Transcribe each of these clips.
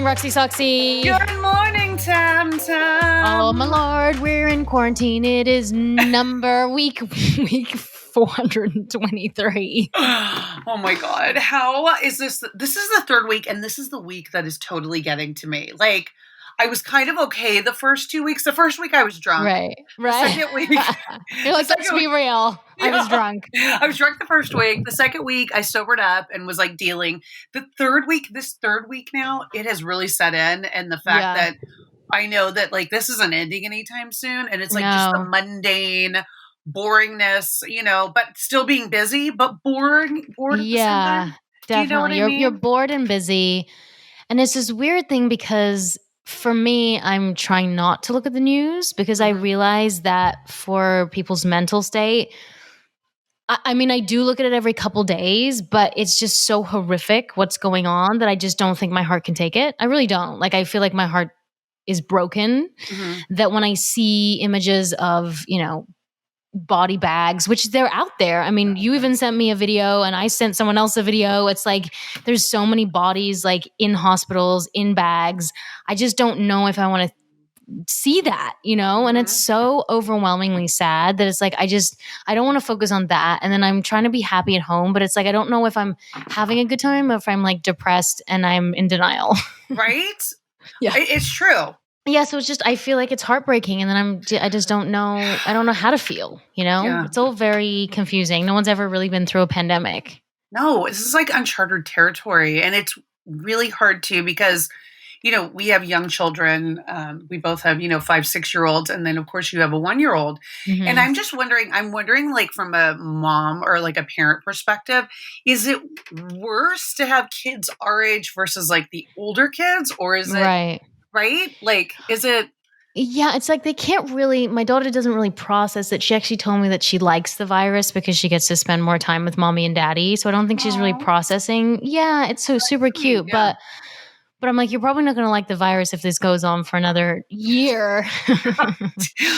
Roxy Soxy. Good morning, Tam Tam. Oh, my Lord, we're in quarantine. It is week 423. Oh my God. How is this? This is the third week, and this is the week that is totally getting to me. Like, I was kind of okay the first 2 weeks. The first week I was drunk. Right. The second week. You're like, let's be real. I was drunk. I was drunk the first week. The second week I sobered up and was like dealing. This third week now, it has really set in. And the fact that I know that like this isn't ending anytime soon. And it's like just the mundane boringness, but still being busy, but bored at the same time. Definitely. Do you know what I mean? You're bored and busy. And it's this weird thing because for me, I'm trying not to look at the news because I realize that for people's mental state, I mean, I do look at it every couple days, but it's just so horrific what's going on that I just don't think my heart can take it. I really don't. Like, I feel like my heart is broken, that when I see images of, body bags, which they're out there. I mean, you even sent me a video and I sent someone else a video. It's like there's so many bodies like in hospitals, in bags. I just don't know if I want to see that, and it's so overwhelmingly sad that it's like I don't want to focus on that. And then I'm trying to be happy at home, but it's like I don't know if I'm having a good time or if I'm like depressed and I'm in denial. Right? Yeah. It's true. Yeah, so it's just I feel like it's heartbreaking, and then I just don't know. I don't know how to feel. Yeah. It's all very confusing. No one's ever really been through a pandemic. No, this is like uncharted territory, and it's really hard too because we have young children. We both have 5-6-year-olds, and then of course you have a 1-year-old. And I'm just wondering. I'm wondering, like from a mom or like a parent perspective, is it worse to have kids our age versus like the older kids, or is it right? Like, is it? Yeah, it's like they can't really, my daughter doesn't really process it. She actually told me that she likes the virus because she gets to spend more time with mommy and daddy. So I don't think she's really processing. Yeah, it's so super cute. Yeah. But I'm like, you're probably not going to like the virus if this goes on for another year.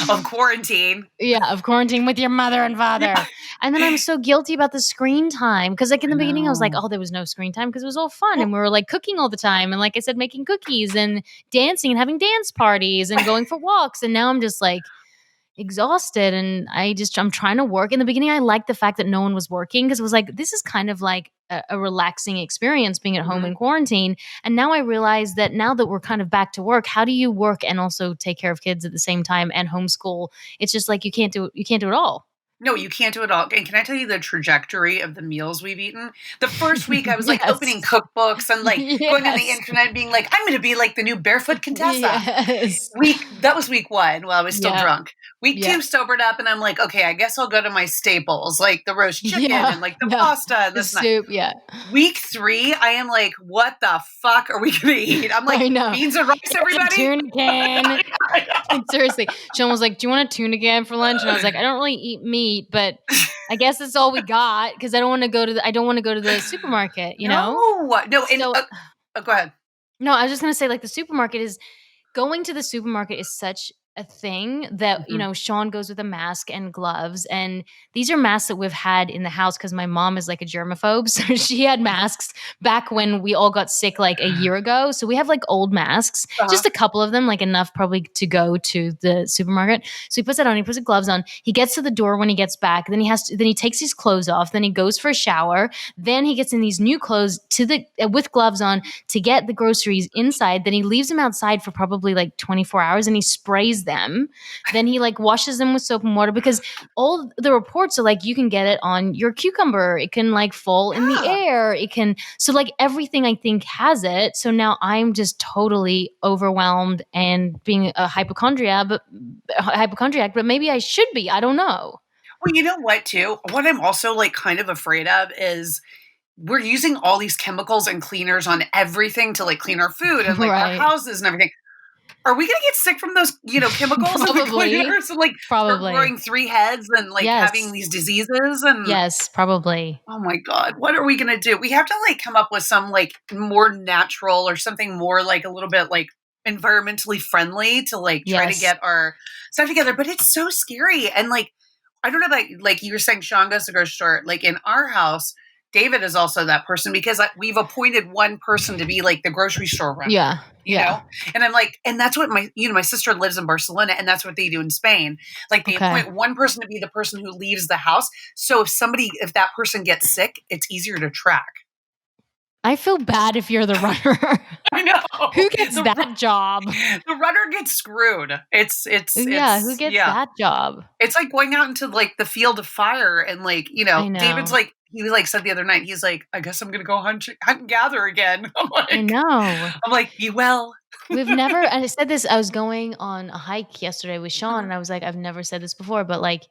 Of quarantine. Yeah, of quarantine with your mother and father. Yeah. And then I'm so guilty about the screen time. Because like in the beginning, I was like, oh, there was no screen time because it was all fun. And we were like cooking all the time. And like I said, making cookies and dancing and having dance parties and going for walks. And now I'm just like exhausted. And I'm trying to work. In the beginning, I liked the fact that no one was working because it was like, this is kind of like a relaxing experience being at home in quarantine. And now I realize that now that we're kind of back to work, how do you work and also take care of kids at the same time and homeschool? It's just like you can't do it all. No, you can't do it all. And can I tell you the trajectory of the meals we've eaten? The first week I was like opening cookbooks and like going on the internet and being like, I'm going to be like the new Barefoot Contessa. Yes. That was week 1 while I was still drunk. Week 2 sobered up and I'm like, okay, I guess I'll go to my staples, like the roast chicken and like the pasta and the soup. Yeah. Week 3, I am like, what the fuck are we going to eat? I'm like, beans and rice, everybody. Tuna can. Seriously. Sean was like, do you want a tuna can for lunch? And I was like, I don't really eat meat, but I guess that's all we got because I don't want to go to the supermarket, No. So, go ahead. No, I was just going to say like the supermarket is going to the supermarket is such a thing that, Sean goes with a mask and gloves. And these are masks that we've had in the house because my mom is like a germaphobe. So she had masks back when we all got sick like a year ago. So we have like old masks, just a couple of them, like enough probably to go to the supermarket. So he puts that on, he puts the gloves on. He gets to the door when he gets back. Then he takes his clothes off. Then he goes for a shower. Then he gets in these new clothes with gloves on to get the groceries inside. Then he leaves them outside for probably like 24 hours and he sprays them. Then he like washes them with soap and water because all the reports are like you can get it on your cucumber. It can like fall in the air. It can so like everything I think has it. So now I'm just totally overwhelmed and being a hypochondriac, but maybe I should be. I don't know. Well, you know what too? What I'm also like kind of afraid of is we're using all these chemicals and cleaners on everything to like clean our food and like our houses and everything. Are we going to get sick from those, chemicals and the cleaners and like growing 3 heads and like having these diseases? And yes, probably. Oh my God. What are we going to do? We have to like come up with some like more natural or something more like a little bit like environmentally friendly to like try to get our stuff together. But it's so scary. And like, I don't know about like you were saying Sean goes to the grocery store, like in our house, David is also that person because we've appointed one person to be like the grocery store runner, Yeah. you Yeah. know? And I'm like, and that's what my sister lives in Barcelona and that's what they do in Spain. Like they Okay. appoint one person to be the person who leaves the house. So if that person gets sick, it's easier to track. I feel bad if you're the runner. I know. Who gets that job? The runner gets screwed. Yeah, who gets Yeah. that job? It's like going out into like the field of fire and like, I David's know. like, he was like said the other night, he's like, I guess I'm going to go hunt and gather again. I know. I'm like, be well. We've never and I said this, I was going on a hike yesterday with Sean, Mhm, and I was like, I've never said this before, but, like,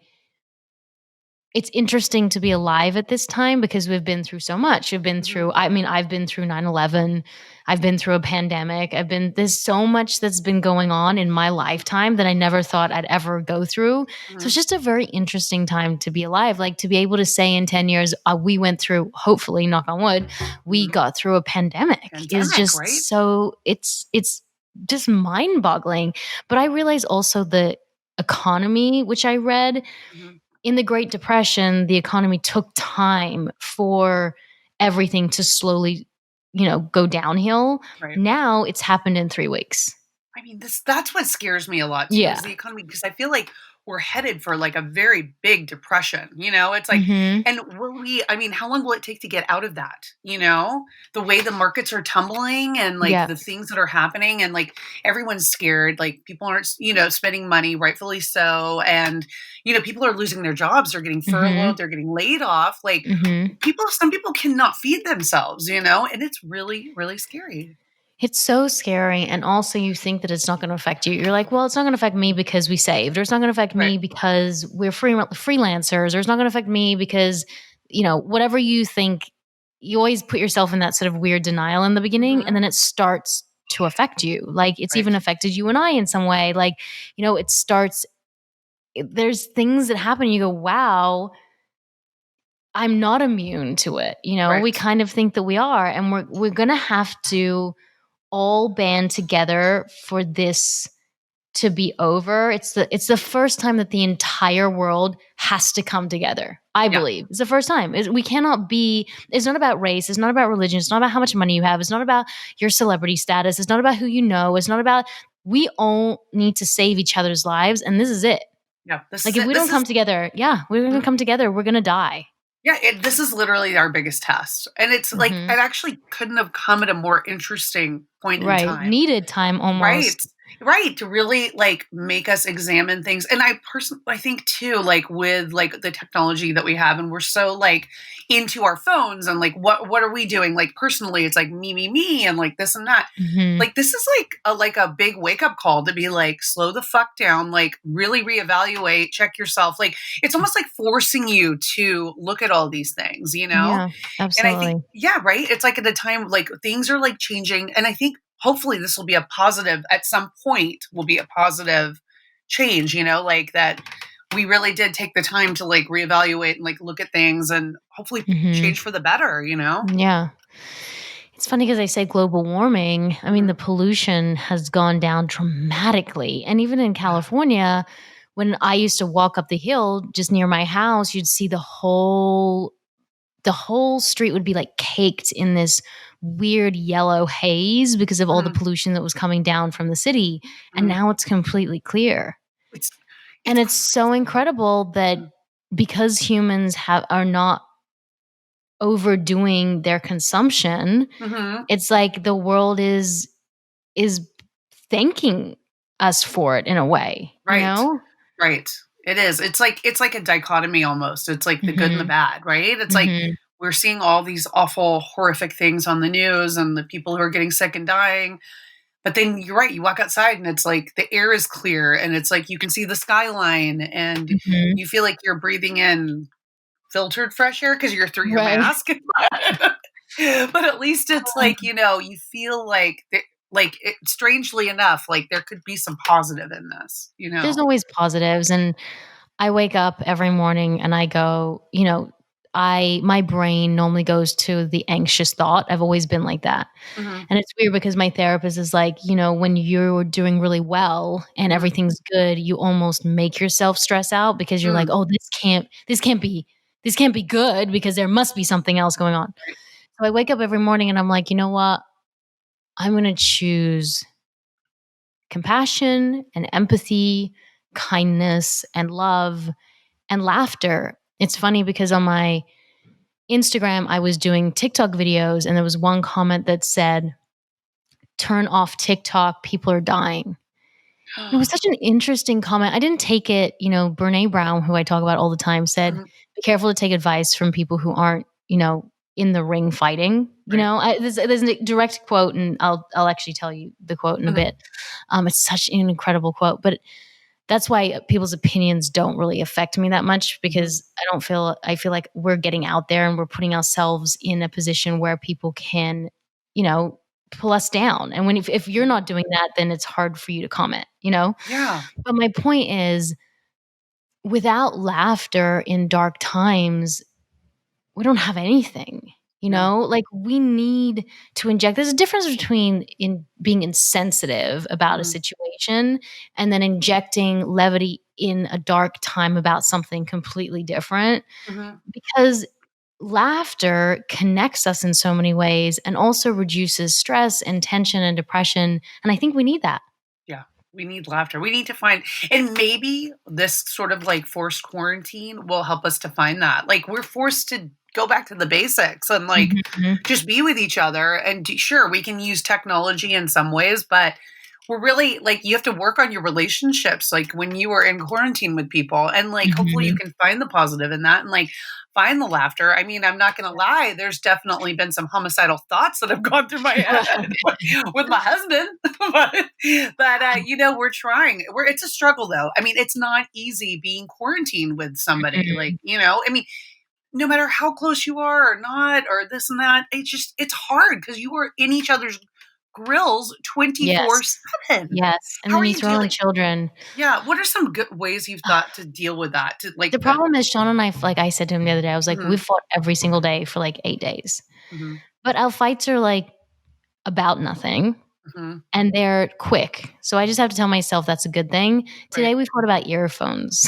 it's interesting to be alive at this time because we've been through so much. We've been through mhm, I mean, I've been through 9/11. I've been through a pandemic. There's so much that's been going on in my lifetime that I never thought I'd ever go through. So it's mhm, just a very interesting time to be alive. Like to be able to say in 10 years, we went through, hopefully, knock on wood, we mhm. got through a pandemic is Pandemic, just right? so it's just mind boggling. But I realize also the economy, which I read Mhm, in the Great Depression, the economy took time for everything to slowly, go downhill. right. Now it's happened in 3 weeks. I mean, that's what scares me a lot too is Yeah. the economy because I feel like we're headed for like a very big depression, It's like Mhm. and I mean, how long will it take to get out of that, The way the markets are tumbling and like Yeah. the things that are happening and like everyone's scared, like people aren't, spending money, rightfully so, and people are losing their jobs, they're getting Mhm. furloughed, they're getting laid off, like Mhm. some people cannot feed themselves, and it's really really scary. It's so scary, and also you think that it's not gonna affect you. You're like, "Well, it's not gonna affect me because we saved, or it's not gonna affect Right. me because we're freelancers, or it's not gonna affect me because," whatever you think, you always put yourself in that sort of weird denial in the beginning, and Mhm. then it starts to affect you. Like, it's Right. even affected you and I in some way. Like, it starts there's things that happen, you go, "Wow, I'm not immune to it." We Right. kind of think that we are, and we're gonna have to all band together for this to be over. It's the first time that the entire world has to come together. I Yeah. believe it's the first time. We cannot be. It's not about race. It's not about religion. It's not about how much money you have. It's not about your celebrity status. It's not about who you know. It's not about. We all need to save each other's lives, and this is it. Yeah. This Like is if it. we don't come together, yeah, we're gonna come together. We're gonna die. Yeah, this is literally our biggest test. And it's like Hmm. it actually couldn't have come at a more interesting point in Right, time. needed time Right. almost. Right, to really, like, make us examine things, and I think too, like, with, like, the technology that we have, and we're so, like, into our phones and, like, what are we doing? Like, personally, it's like, me, me, me, and, like, this and that. Hmm. Like, this is, like a big wake-up call to be like, "Slow the fuck down, like, really reevaluate, check yourself." Like, it's almost like forcing you to look at all these things, Yeah, and I think absolutely. yeah, right? It's like at a time like things are like changing and I think hopefully this will be a positive at some point will be a positive change, like that we really did take the time to like reevaluate and like look at things and hopefully Hmm. change for the better. Yeah. It's funny because I say global warming. I mean, the Mhm. pollution has gone down dramatically. And even in Yeah. California, when I used to walk up the hill just near my house, you'd see the whole street would be like caked in this weird yellow haze because of all the Mhm. pollution that was coming down from the city. And Mhm. now it's completely clear. It's And it's it's so crazy. incredible that Mhm. because humans are not overdoing their consumption, Mhm. it's like the world is thanking us for it in a way, you Right. know? Right. It is. It's like a dichotomy almost. It's like the good and the Mhm. bad, right? It's like Mhm. we're seeing all these awful, horrific things on the news and the people who are getting sick and dying. But then you're right, you walk outside and it's like the air is clear and it's like you can see the skyline and Mhm. you feel like you're breathing in filtered fresh air because you're through your Right. mask. But at least it's like, you feel like strangely enough, like there could be some positive in this. There's always positives, and I wake up every morning and I go, my brain normally goes to the anxious thought. I've always been like that. Mhm, And it's weird because my therapist is like, when you're doing really well and mhm, everything's good, you almost make yourself stress out because you're like, mm, "Oh, this can't be." this can't be good because there must be something else going on. Right. So I wake up every morning and I'm like, you know what? I'm going to choose compassion and empathy, kindness and love and laughter. It's funny because on my Instagram, I was doing TikTok videos and there was one comment that said, turn off TikTok, people are dying. It was such an interesting comment. I didn't take it, Brene Brown, who I talk about all the time, said, Mhm. be careful to take advice from people who aren't, in the ring fighting. Right. There's a direct quote, and I'll actually tell you the quote in a Mhm. bit. It's such an incredible quote, but that's why people's opinions don't really affect me that much because I feel like we're getting out there and we're putting ourselves in a position where people can, pull us down. And if you're not doing that, then it's hard for you to comment. Yeah. But my point is, without laughter in dark times, we don't have anything. No. Like we need to inject. There's a difference between in being insensitive about a Mhm. situation and then injecting levity in a dark time about something completely different. Mhm. Because laughter connects us in so many ways and also reduces stress and tension and depression. And I think we need that. Yeah. We need laughter. We need to find, and maybe this sort of like forced quarantine will help us to find that. Like we're forced to go back to the basics and like Mhm. just be with each other. And sure, we can use technology in some ways, but we're really like you have to work on your relationships like when you are in quarantine with people and like hopefully you Mhm. can find the positive in that and like find the laughter. I mean, I'm not going to lie, there's definitely been some homicidal thoughts that have gone through my head with my husband. But we're trying. It's a struggle though. I mean, it's not easy being quarantined with somebody like, Mhm. I mean, no matter how close you are or not or this and that, it's hard because you are in each other's grills Yes. 24/7. Yes. And How then are you you throw in dealing? children. Yeah, what are some good ways you've thought to deal with that? To The like problem is Sean and I, like I said to him the other day, I was like, Mhm, we've fought every single day for like 8 days. mhm, But our fights are like about nothing mhm. and they're quick. So I just have to tell myself that's a good thing. Right. Today we fought about earphones.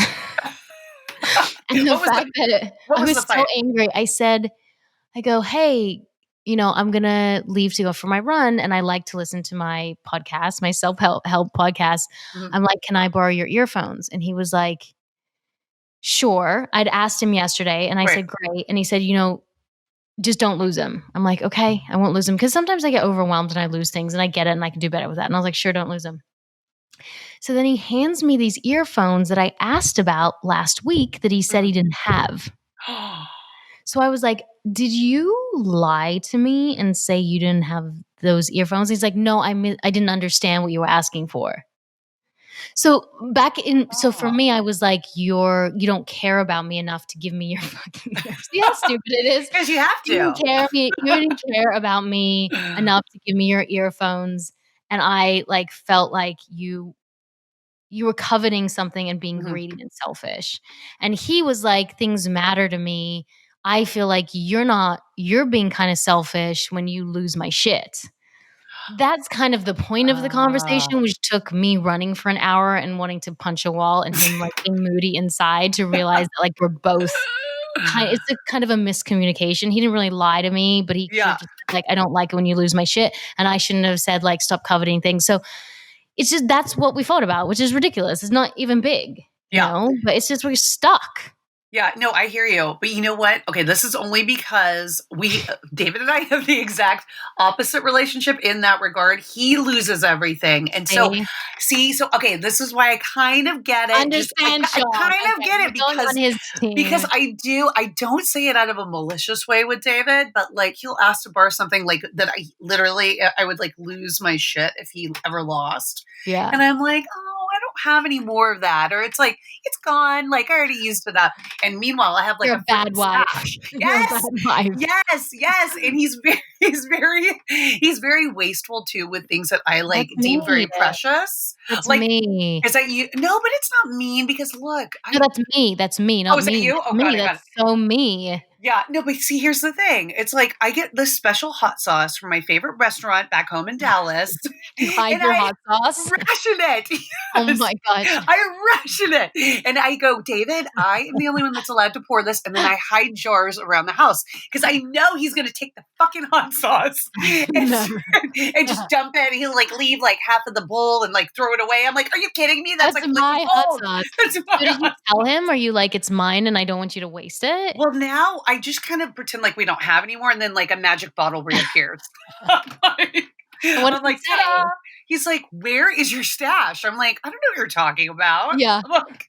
And the What was the fact that what I was was the so fight? angry, I go, hey, I'm going to leave to go for my run. And I like to listen to my podcast, my self-help podcast. Mhm, I'm like, can I borrow your earphones? And he was like, sure. I'd asked him yesterday and I right. said, great. And he said, just don't lose them. I'm like, okay, I won't lose them. Cause sometimes I get overwhelmed and I lose things and I get it and I can do better with that. And I was like, sure, don't lose them. So then he hands me these earphones that I asked about last week that he said Mhm. he didn't have. So I was like, did you lie to me and say you didn't have those earphones? He's like, no, I didn't understand what you were asking for. So for Oh, me, I was like, you don't care about me enough to give me your fucking ears. See how stupid it is? 'cause you have to. You didn't care about me enough to give me your earphones. And I like felt like you were coveting something and being Mhm. greedy and selfish. And he was like, things matter to me. I feel like you're being kind of selfish when you lose my shit. That's kind of the point of the Ah, conversation, which took me running for an hour and wanting to punch a wall and him like being moody inside to realize that like we're both it's a kind of a miscommunication. He didn't really lie to me, but he should yeah, have just said, like, I don't like it when you lose my shit. And I shouldn't have said like stop coveting things. So it's just that's what we fought about, which is ridiculous. It's not even big, yeah. but it's just we're stuck. Yeah, no, I hear you. But you know what? Okay, this is only because David and I have the exact opposite relationship in that regard. He loses everything. And so, See? okay, this is why I kind of get it. Understand, I Sean. kind of Okay, get we're it going on his because team. I don't say it out of a malicious way with David, but like he'll ask to borrow something like that I would like lose my shit if he ever lost. Yeah. And I'm like, oh, I don't have any more of that. Or it's like, it's gone. Like I already used it up. And meanwhile, I have like You're a a bad freaking wife. stash. You're a bad Yes, wife. yes. And he's very wasteful too with things that I like That's deem me. very precious. That's Like, me. is that you? No, but it's not mean because look, No, that's me. That's me, oh, not is that me. you? That's Oh, got me. it, got it. That's so me. Yeah, no, but see, here's the thing. It's like I get this special hot sauce from my favorite restaurant back home in Dallas, You hide and your I hot sauce? ration it. Oh Yes, my gosh. I ration it. And I go, David, I am the only one that's allowed to pour this. And then I hide jars around the house because I know he's going to take the fucking hot sauce and, No. and just dump it. And he'll like leave like half of the bowl and like throw it away. I'm like, are you kidding me? That's That's like liquid my hot gold. sauce. That's So my did you hot tell him? Are you like, "It's mine and I don't want you to waste it?" Well, now I just kind of pretend like we don't have anymore, and then like a magic bottle reappears. And what does I'm he like, say? ta-da! He's like, "Where is your stash?" I'm like, "I don't know what you're talking about." Yeah. I'm like,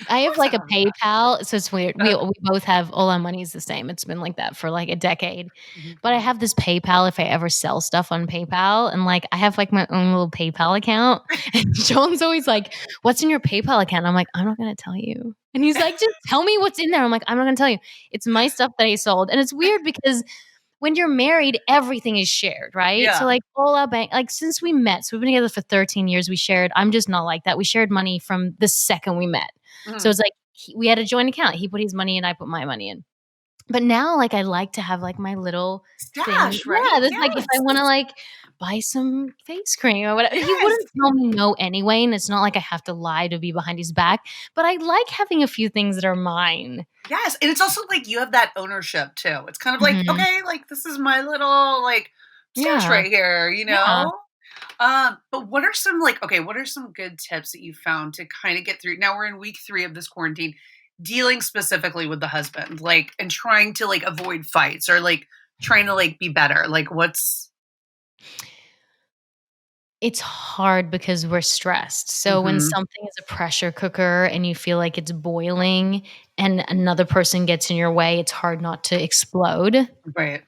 "Of I have, course I like, a don't have a stash." PayPal, so it's weird. We both have all our money is the same. It's been like that for, like, a decade. Mhm. But I have this PayPal if I ever sell stuff on PayPal, and, like, I have, like, my own little PayPal account, and Sean's always like, "What's in your PayPal account?" I'm like, "I'm not gonna tell you." And he's like, "Just tell me what's in there." I'm like, "I'm not gonna tell you. It's my stuff that I sold." And it's weird because when you're married, everything is shared, right? So, Yeah. like, all our bank like, since we met, so we've been together for 13 years, we shared I'm just not like that. We shared money from the second we met. So Mhm. it's like we had a joint account. He put his money in, I put my money in. But now, like, I like to have, like, my little thing. Stash, right? Yeah, that's like if I Yes. wanna, like, buy some face cream or whatever. He Yes. wouldn't tell me no anyway, and it's not like I have to lie to be behind his back, but I like having a few things that are mine. Yes, and it's also like you have that ownership too. It's kind of like, Mhm. okay, like this is my little like stash Yeah. right here, Yeah. But what are some like okay, what are some good tips that you found to kind of get through? Now we're in week 3 of this quarantine, dealing specifically with the husband, like and trying to like avoid fights or like trying to like be better. Like what's It's hard because we're stressed. So when Mhm. something is a pressure cooker and you feel like it's boiling and another person gets in your way, it's hard not to explode. Right.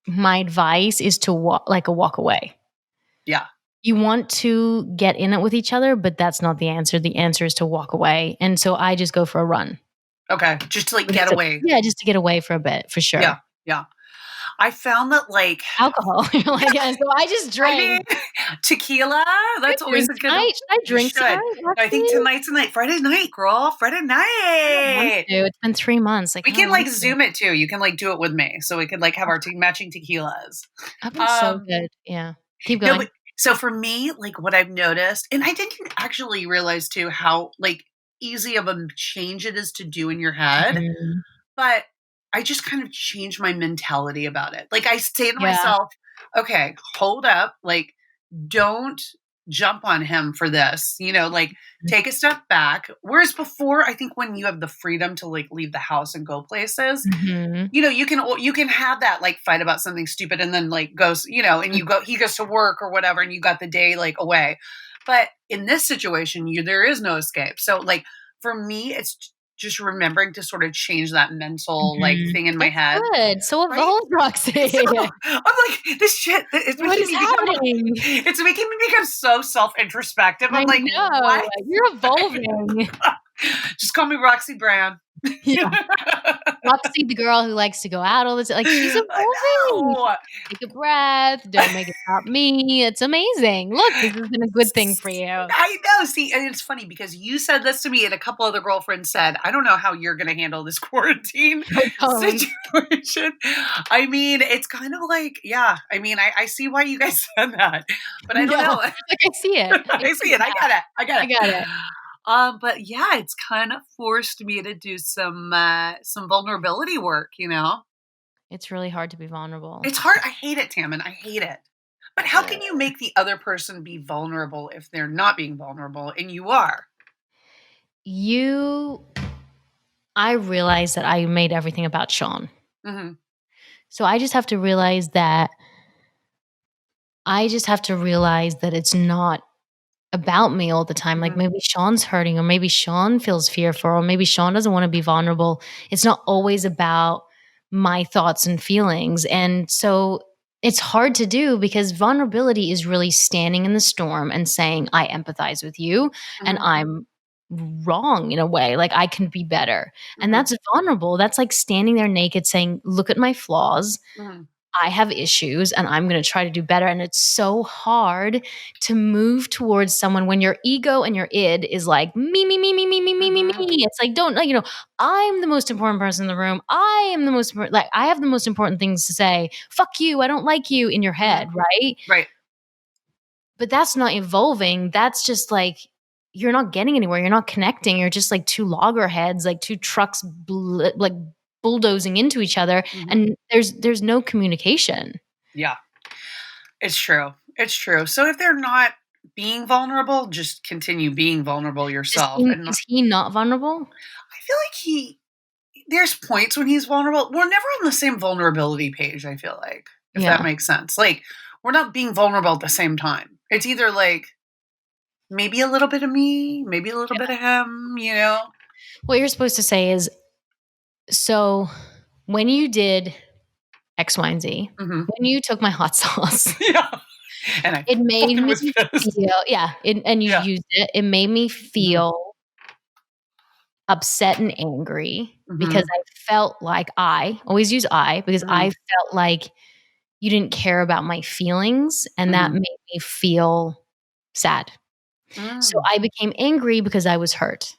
My advice is to walk away. Yeah. You want to get in it with each other, but that's not the answer. The answer is to walk away. And so I just go for a run. Okay. Just to like Because get away. yeah, just to get away for a bit, for Yeah. sure. Yeah. I found that like Alcohol. You're like, yeah, so I just I mean, drank. tequila, Should that's I always drink a good tonight? Should I you drink should. tonight, I think Roxy? tonight's the night. Friday night, girl. Friday I don't want night. to. It's been 3 months. Like, We I don't can want like to. Zoom it too. You can like do it with me. So we could like have our matching tequilas. That'd be so Um, good. Yeah. Keep no, going. but so for me, like what I've noticed, and I didn't actually realize too how like easy of a change it is to do in your head. Mhm. But I just kind of changed my mentality about it. Like I say to Yeah. myself, okay, hold up. Like don't jump on him for this, like take a step back. Whereas before, I think when you have the freedom to like leave the house and go places, Mhm. you can have that like fight about something stupid and then like goes, and he goes to work or whatever and you got the day like away. But in this situation, there is no escape. So like for me, it's just remembering to sort of change that mental like Mhm. thing in my That's head, good. So right? evolved, So Roxy. I'm like, this shit, it's What making is me become happening? it's making me become so self-introspective. I I'm like, know. what? You're evolving. Just call me Roxy Brown. Yeah. Roxy, the girl who likes to go out all the time, like, she's I evolving. know. Take a breath. Don't make it about me. It's amazing. Look, this has been a good thing for you. I know. See, and it's funny because you said this to me, and a couple other girlfriends said, I don't know how you're going to handle this quarantine I don't. situation. I mean, it's kind of like, yeah, I mean, I see why you guys said that, but I don't Yeah. know. Like, I see it. I see it. I get it. I get I it. got it. But yeah, it's kind of forced me to do some vulnerability work. It's really hard to be vulnerable. It's hard. I hate it, Tammin. I hate it. But how Uh, can you make the other person be vulnerable if they're not being vulnerable and you are? you I realized that I made everything about Sean. Mhm. So I just have to realize that it's not about me all the time. Like Mhm. maybe Sean's hurting, or maybe Sean feels fearful, or maybe Sean doesn't want to be vulnerable. It's not always about my thoughts and feelings. And so it's hard to do because vulnerability is really standing in the storm and saying, I empathize with you and Mhm. I'm wrong in a way. Like I can be better. And Mhm. that's vulnerable. That's like standing there naked saying, look at my flaws. Mhm. I have issues and I'm going to try to do better. And it's so hard to move towards someone when your ego and your id is like, me, me, me, me, me, me, me, me, me. Mhm. It's like, don't, like, I'm the most important person in the room. I am the most important, like, I have the most important things to say. Fuck you. I don't like you in your Mhm. head. Right. Right. But that's not evolving. That's just like, you're not getting anywhere. You're not connecting. You're just like two loggerheads, like two trucks, like bulldozing into each other. Mhm. And there's no communication. Yeah. It's true. It's true. So if they're not being vulnerable, just continue being vulnerable yourself and not. Is he not vulnerable? I feel like there's points when he's vulnerable. We're never on the same vulnerability page, I feel like, if that Yeah. makes sense. Like, we're not being vulnerable at the same time. It's either like maybe a little bit of me, maybe a little bit of him, you know? What you're supposed to say is, so when you did X, Y, and Z, Mhm. when you took my hot sauce, Yeah. And I it made fucking me was pissed. feel, yeah, and you Yeah. used it. It made me Mhm. feel upset and angry because Mhm. I felt like, I always use I, because I Mhm. felt like you didn't care about my feelings, and that Mhm. made me feel sad. So Mm. I became angry because I was hurt.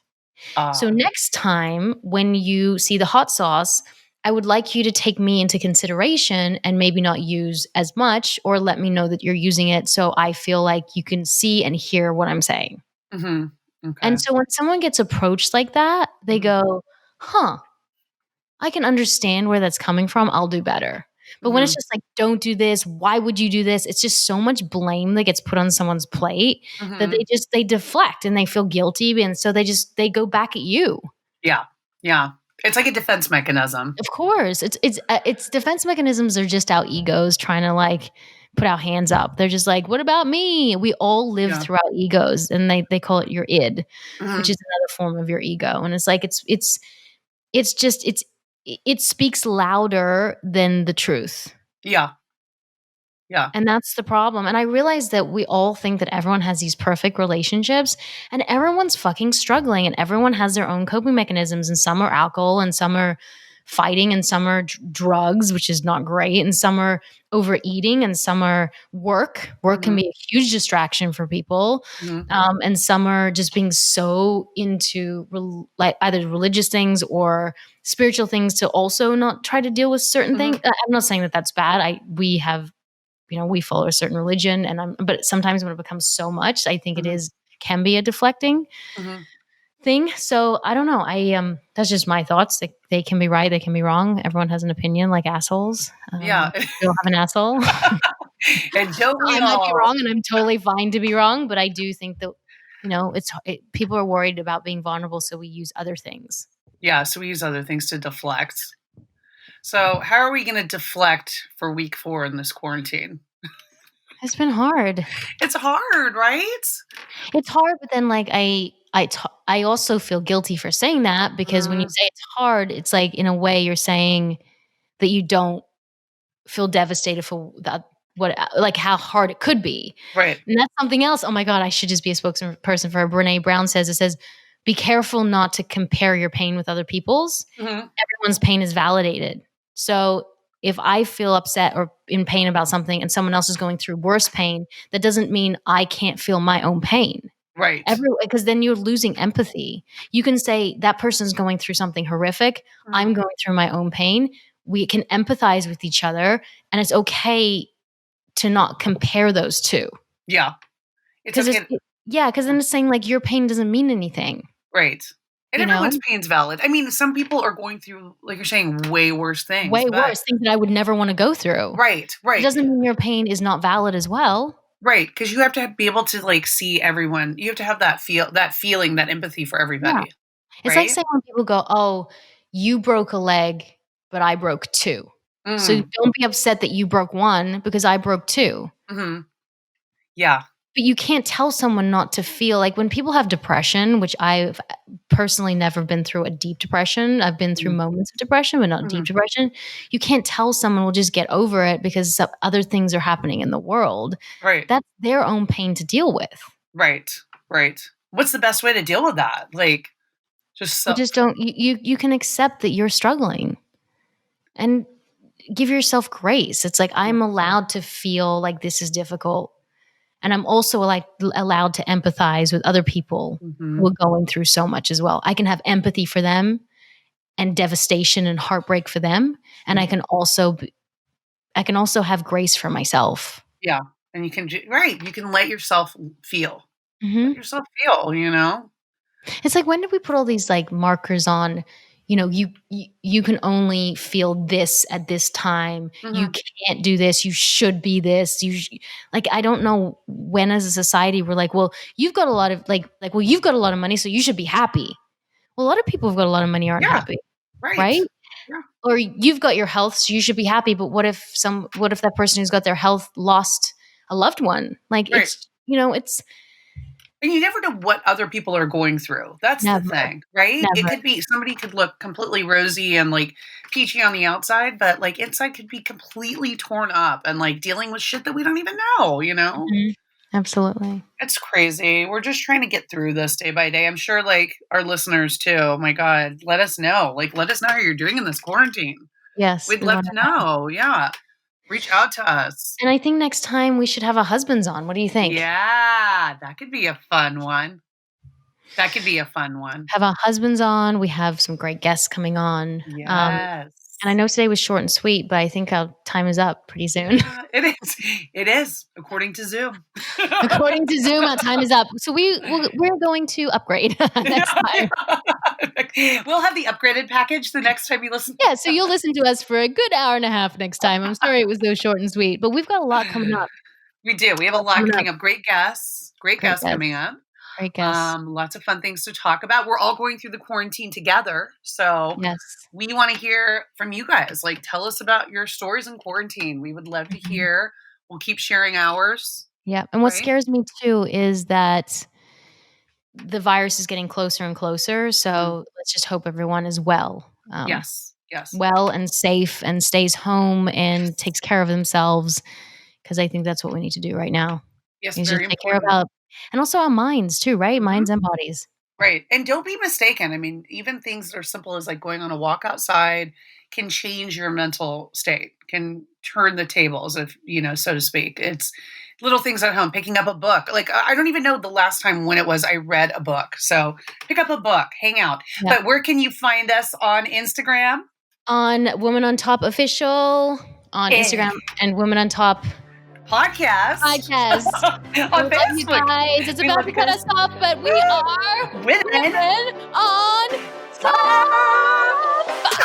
So Ah. next time when you see the hot sauce, I would like you to take me into consideration and maybe not use as much, or let me know that you're using it so I feel like you can see and hear what I'm saying. Mhm. And Okay. so when someone gets approached like that, they Mhm. go, huh, I can understand where that's coming from. I'll do better. But when it's Mhm. just like, don't do this, why would you do this? It's just so much blame that gets put on someone's plate that Mhm. they deflect and they feel guilty. And so they go back at you. Yeah. Yeah. It's like a defense mechanism. Of course, it's defense mechanisms are just our egos trying to like put our hands up. They're just like, what about me? We all live Yeah. through our egos, and they call it your id, which Mhm. is another form of your ego. And it's like it's just it speaks louder than the truth. Yeah. Yeah. And that's the problem. And I realize that we all think that everyone has these perfect relationships, and everyone's fucking struggling, and everyone has their own coping mechanisms. And some are alcohol, and some are fighting, and some are drugs, which is not great. And some are overeating, and some are work. Work can Mhm. be a huge distraction for people. Mhm. And some are just being so into like either religious things or spiritual things to also not try to deal with certain things. Mhm. I'm not saying that that's bad. We have, we follow a certain religion, but sometimes when it becomes so much, I think Mhm. can be a deflecting Mhm. thing. So I don't know. That's just my thoughts. They can be right. They can be wrong. Everyone has an opinion, like assholes. Yeah. We all have an asshole. And don't So we I might be all? wrong, and I'm totally fine to be wrong. But I do think that, people are worried about being vulnerable. So we use other things. Yeah, so we use other things to deflect. So, how are we gonna deflect for week 4 in this quarantine? It's been hard. It's hard, right? It's hard, but then like I also feel guilty for saying that, because when you Mm, say it's hard, it's like in a way you're saying that you don't feel devastated for that, what, like how hard it could be. right. And that's something else. Oh my God, I should just be a spokesperson for her. Brene Brown says, it says, be careful not to compare your pain with other people's. Mhm. Everyone's pain is validated. So if I feel upset or in pain about something and someone else is going through worse pain, that doesn't mean I can't feel my own pain. Right. Because then you're losing empathy. You can say that person's going through something horrific. Mhm. I'm going through my own pain. We can empathize with each other, and it's okay to not compare those two. Yeah. It's Because okay. yeah, because then it's saying like your pain doesn't mean anything. Right. And You know, everyone's pain's valid. I mean, some people are going through, like you're saying, way worse things, way but worse things that I would never want to go through. right, It right, doesn't mean your pain is not valid as well. right. Because you have to be able to like see everyone. You have to have that feeling, that empathy for Yeah, everybody, it's like right? saying when people go, "Oh, you broke a leg, but I broke two." So Mm. don't be upset that you broke one because I broke two. Hmm. Yeah. But you can't tell someone not to feel like, when people have depression, which I've personally never been through a deep depression. I've been through moments of depression, but not deep Hmm. depression. You can't tell someone will just get over it because some other things are happening in the world. Right. That's their own pain to deal with. Right. Right. What's the best way to deal with that? Like, just Well, so. just don't, you can accept that you're struggling and give yourself grace. It's like, I'm allowed to feel like this is difficult. And I'm also like allowed to empathize with other people who are going through so much as well. I can have empathy for them and devastation and heartbreak for them. And I can also have grace for myself. Yeah. And you can, you can let yourself feel. Let Mm-hmm. yourself feel, you know? It's like, when did we put all these like markers on, you can only feel this at this time. You Mhm. can't do this. You should be this. Like, I don't know when as a society we're like, well, you've got a lot of well, you've got a lot of money, so you should be happy. Well, a lot of people who've got a lot of money aren't Yeah. happy, Right. right? Yeah. Or you've got your health, so you should be happy. But what if that person who's got their health lost a loved one? Like, Right. it's And you never know what other people are going through. That's the never, thing, right? It never. could be somebody could look completely rosy and like peachy on the outside, but like inside could be completely torn up and like dealing with shit that we don't even know, you know? Mhm. Absolutely. It's crazy. We're just trying to get through this day by day. I'm sure like our listeners too. Oh my God, let us know. Like, let us know how you're doing in this quarantine. Yes, We'd we love want to to know. know. Yeah. Reach out to us. And I think next time we should have our husbands on. What do you think? Yeah, that could be a fun one. That could be a fun one. Have our husbands on. We have some great guests coming on. Yes. And I know today was short and sweet, but I think our time is up pretty soon. Yeah, it is. It is, according to Zoom. According to Zoom, our time is up. So we're going to upgrade next time. We'll have the upgraded package the next time you listen. Yeah, so you'll listen to us for a good hour and a half next time. I'm sorry it was so short and sweet, but we've got a lot coming up. We do. We have a lot coming up. Great guests. Great Great guests coming guests. up. Great guests. Lots of fun things to talk about. We're all going through the quarantine together. So Yes. we want to hear from you guys. Like, tell us about your stories in quarantine. We would love to hear. We'll keep sharing ours. Yeah. And what Right? scares me too is that the virus is getting closer and closer. So let's just hope everyone is well. Yes. Yes. Well and safe and stays home and takes care of themselves, because I think that's what we need to do right now. Yes. Is just Very take care important. about, and also our minds too, right? Mhm. Minds and bodies. Right. And don't be mistaken. I mean, even things that are simple as like going on a walk outside can change your mental state, can turn the tables, if, so to speak. It's little things at home, picking up a book. Like, I don't even know the last time when it was I read a book. So pick up a book, hang out. Yeah. But where can you find us on Instagram? On Women on Top Official on Instagram and Women on Top Podcast. on Facebook. love you guys. It's about to cut us off, but we are Women on top.